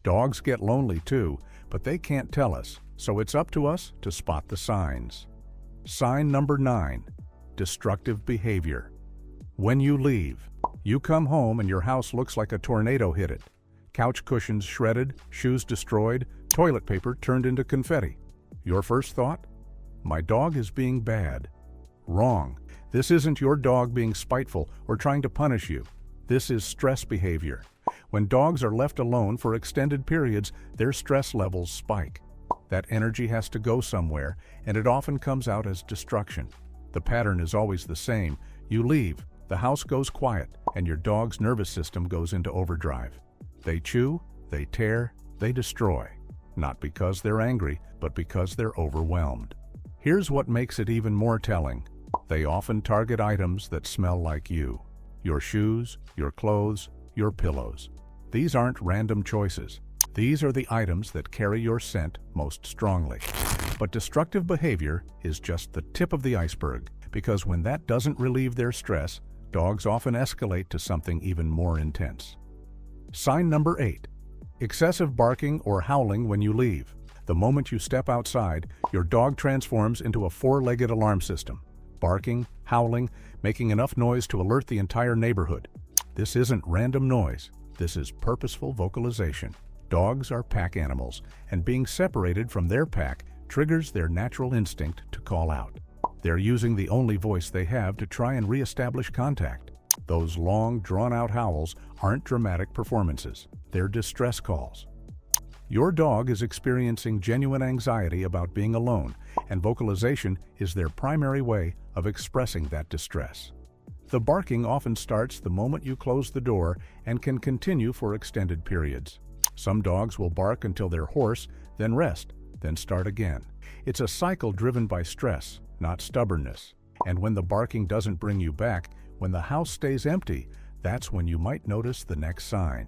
Dogs get lonely too, but they can't tell us, so it's up to us to spot the signs. Sign number 9. Destructive behavior. When you leave, you come home and your house looks like a tornado hit it. Couch cushions shredded, shoes destroyed, toilet paper turned into confetti. Your first thought? My dog is being bad. Wrong. This isn't your dog being spiteful or trying to punish you. This is stress behavior. When dogs are left alone for extended periods, their stress levels spike. That energy has to go somewhere, and it often comes out as destruction. The pattern is always the same. You leave, the house goes quiet, and your dog's nervous system goes into overdrive. They chew, they tear, they destroy. Not because they're angry, but because they're overwhelmed. Here's what makes it even more telling. They often target items that smell like you. Your shoes, your clothes, your pillows. These aren't random choices. These are the items that carry your scent most strongly. But destructive behavior is just the tip of the iceberg, because when that doesn't relieve their stress, dogs often escalate to something even more intense. Sign number 8. Excessive barking or howling when you leave. The moment you step outside, your dog transforms into a four-legged alarm system. Barking, howling, making enough noise to alert the entire neighborhood. This isn't random noise. This is purposeful vocalization. Dogs are pack animals, and being separated from their pack triggers their natural instinct to call out. They're using the only voice they have to try and re-establish contact. Those long, drawn-out howls aren't dramatic performances. They're distress calls. Your dog is experiencing genuine anxiety about being alone, and vocalization is their primary way of expressing that distress. The barking often starts the moment you close the door and can continue for extended periods. Some dogs will bark until they're hoarse, then rest, then start again. It's a cycle driven by stress, not stubbornness. And when the barking doesn't bring you back, when the house stays empty, that's when you might notice the next sign.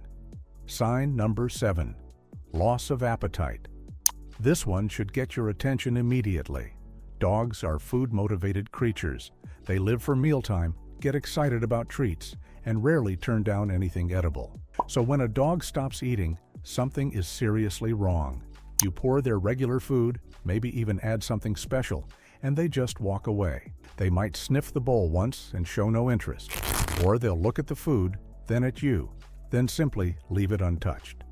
Sign number 7. Loss of appetite. This one should get your attention immediately. Dogs are food-motivated creatures. They live for mealtime, get excited about treats, and rarely turn down anything edible. So when a dog stops eating, something is seriously wrong. You pour their regular food, maybe even add something special, and they just walk away. They might sniff the bowl once and show no interest. Or they'll look at the food, then at you, then simply leave it untouched.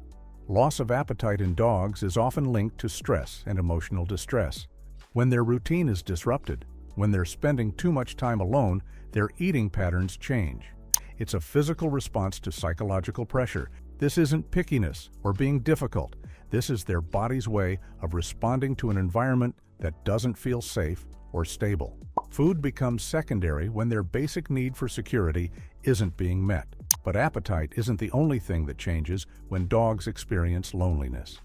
Loss of appetite in dogs is often linked to stress and emotional distress. When their routine is disrupted, when they're spending too much time alone, their eating patterns change. It's a physical response to psychological pressure. This isn't pickiness or being difficult. This is their body's way of responding to an environment that doesn't feel safe or stable. Food becomes secondary when their basic need for security isn't being met. But appetite isn't the only thing that changes when dogs experience loneliness.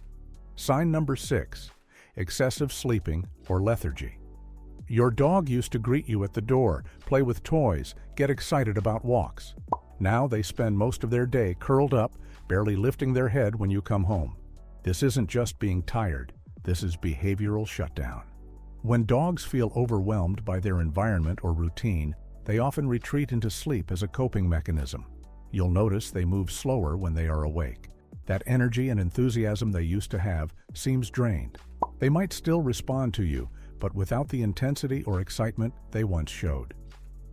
Sign number 6. Excessive sleeping or lethargy. Your dog used to greet you at the door, play with toys, get excited about walks. Now they spend most of their day curled up, barely lifting their head when you come home. This isn't just being tired. This is behavioral shutdown. When dogs feel overwhelmed by their environment or routine, they often retreat into sleep as a coping mechanism. You'll notice they move slower when they are awake. That energy and enthusiasm they used to have seems drained. They might still respond to you, but without the intensity or excitement they once showed.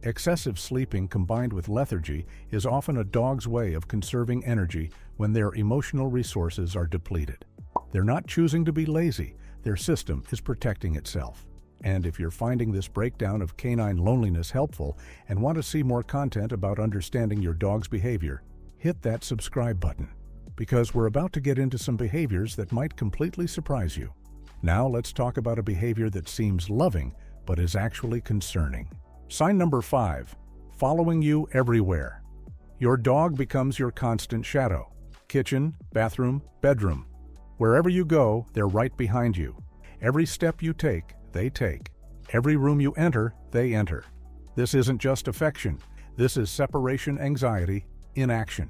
Excessive sleeping combined with lethargy is often a dog's way of conserving energy when their emotional resources are depleted. They're not choosing to be lazy, their system is protecting itself. And if you're finding this breakdown of canine loneliness helpful and want to see more content about understanding your dog's behavior, hit that subscribe button, because we're about to get into some behaviors that might completely surprise you. Now let's talk about a behavior that seems loving but is actually concerning. Sign number 5. Following you everywhere. Your dog becomes your constant shadow. Kitchen, bathroom, bedroom. Wherever you go, they're right behind you. Every step you take, they take. Every room you enter, they enter. This isn't just affection. This is separation anxiety in action.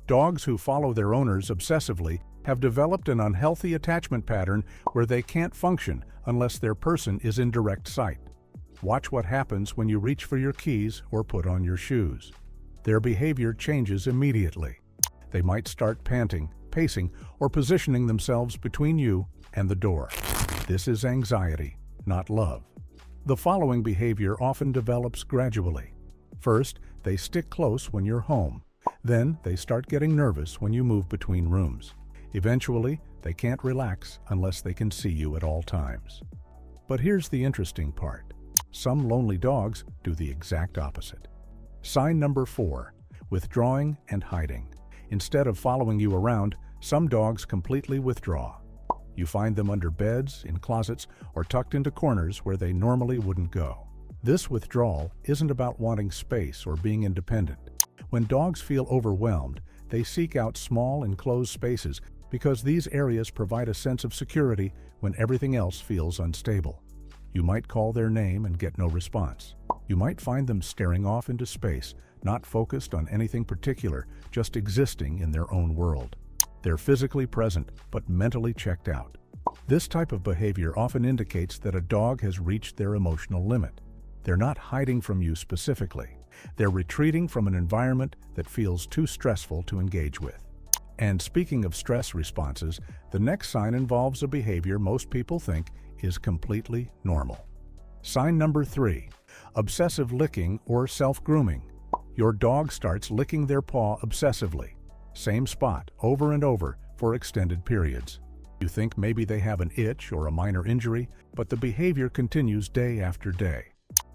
Dogs who follow their owners obsessively have developed an unhealthy attachment pattern where they can't function unless their person is in direct sight. Watch what happens when you reach for your keys or put on your shoes. Their behavior changes immediately. They might start panting, pacing, or positioning themselves between you and the door. This is anxiety, not love. The following behavior often develops gradually. First, they stick close when you're home. Then, they start getting nervous when you move between rooms. Eventually, they can't relax unless they can see you at all times. But here's the interesting part. Some lonely dogs do the exact opposite. Sign number 4, withdrawing and hiding. Instead of following you around, some dogs completely withdraw. You find them under beds, in closets, or tucked into corners where they normally wouldn't go. This withdrawal isn't about wanting space or being independent. When dogs feel overwhelmed, they seek out small, enclosed spaces because these areas provide a sense of security when everything else feels unstable. You might call their name and get no response. You might find them staring off into space, not focused on anything particular, just existing in their own world. They're physically present, but mentally checked out. This type of behavior often indicates that a dog has reached their emotional limit. They're not hiding from you specifically. They're retreating from an environment that feels too stressful to engage with. And speaking of stress responses, the next sign involves a behavior most people think is completely normal. Sign number 3, obsessive licking or self-grooming. Your dog starts licking their paw obsessively, same spot over and over for extended periods. You think maybe they have an itch or a minor injury, but the behavior continues day after day.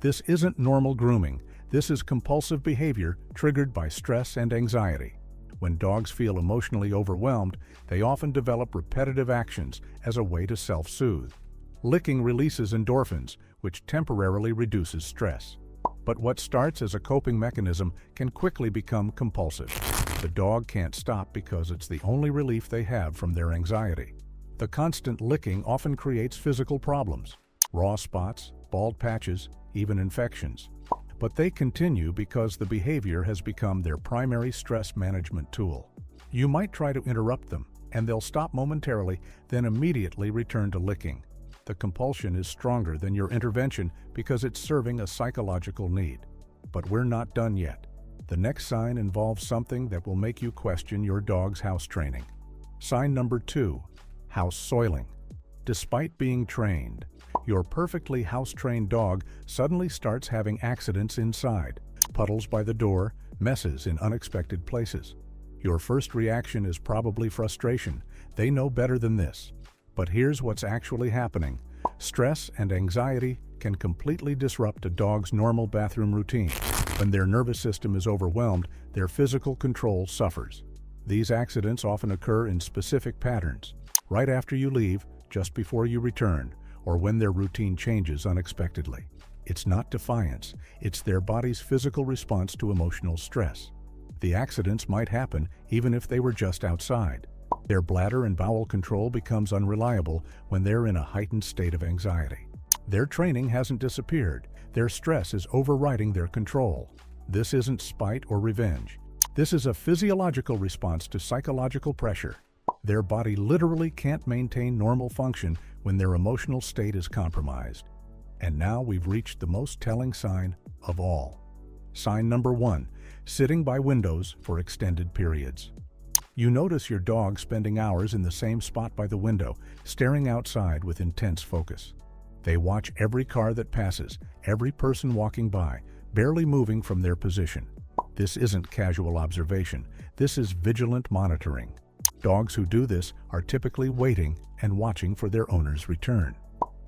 This isn't normal grooming. This is compulsive behavior triggered by stress and anxiety. When dogs feel emotionally overwhelmed, they often develop repetitive actions as a way to self-soothe. Licking releases endorphins, which temporarily reduces stress. But what starts as a coping mechanism can quickly become compulsive. The dog can't stop because it's the only relief they have from their anxiety. The constant licking often creates physical problems, raw spots, bald patches, even infections. But they continue because the behavior has become their primary stress management tool. You might try to interrupt them, and they'll stop momentarily, then immediately return to licking. The compulsion is stronger than your intervention because it's serving a psychological need. But we're not done yet. The next sign involves something that will make you question your dog's house training. Sign number 2, house soiling. Despite being trained, your perfectly house-trained dog suddenly starts having accidents inside, puddles by the door, messes in unexpected places. Your first reaction is probably frustration. They know better than this. But here's what's actually happening. Stress and anxiety can completely disrupt a dog's normal bathroom routine. When their nervous system is overwhelmed, their physical control suffers. These accidents often occur in specific patterns, right after you leave, just before you return, or when their routine changes unexpectedly. It's not defiance, it's their body's physical response to emotional stress. The accidents might happen even if they were just outside. Their bladder and bowel control becomes unreliable when they're in a heightened state of anxiety. Their training hasn't disappeared. Their stress is overriding their control. This isn't spite or revenge. This is a physiological response to psychological pressure. Their body literally can't maintain normal function when their emotional state is compromised. And now we've reached the most telling sign of all. Sign number 1, sitting by windows for extended periods. You notice your dog spending hours in the same spot by the window, staring outside with intense focus. They watch every car that passes, every person walking by, barely moving from their position. This isn't casual observation. This is vigilant monitoring. Dogs who do this are typically waiting and watching for their owner's return.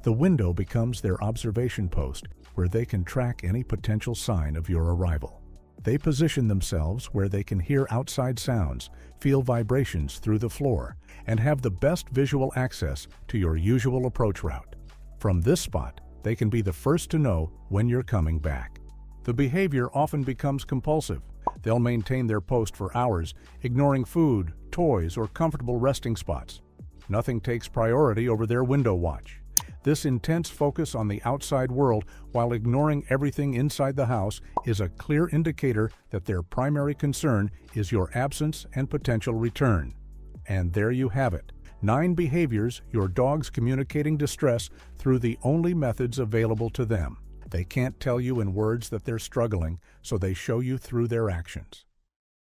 The window becomes their observation post where they can track any potential sign of your arrival. They position themselves where they can hear outside sounds, feel vibrations through the floor, and have the best visual access to your usual approach route. From this spot, they can be the first to know when you're coming back. The behavior often becomes compulsive. They'll maintain their post for hours, ignoring food, toys, or comfortable resting spots. Nothing takes priority over their window watch. This intense focus on the outside world while ignoring everything inside the house is a clear indicator that their primary concern is your absence and potential return. And there you have it, 9 behaviors your dog's communicating distress through the only methods available to them. They can't tell you in words that they're struggling, so they show you through their actions.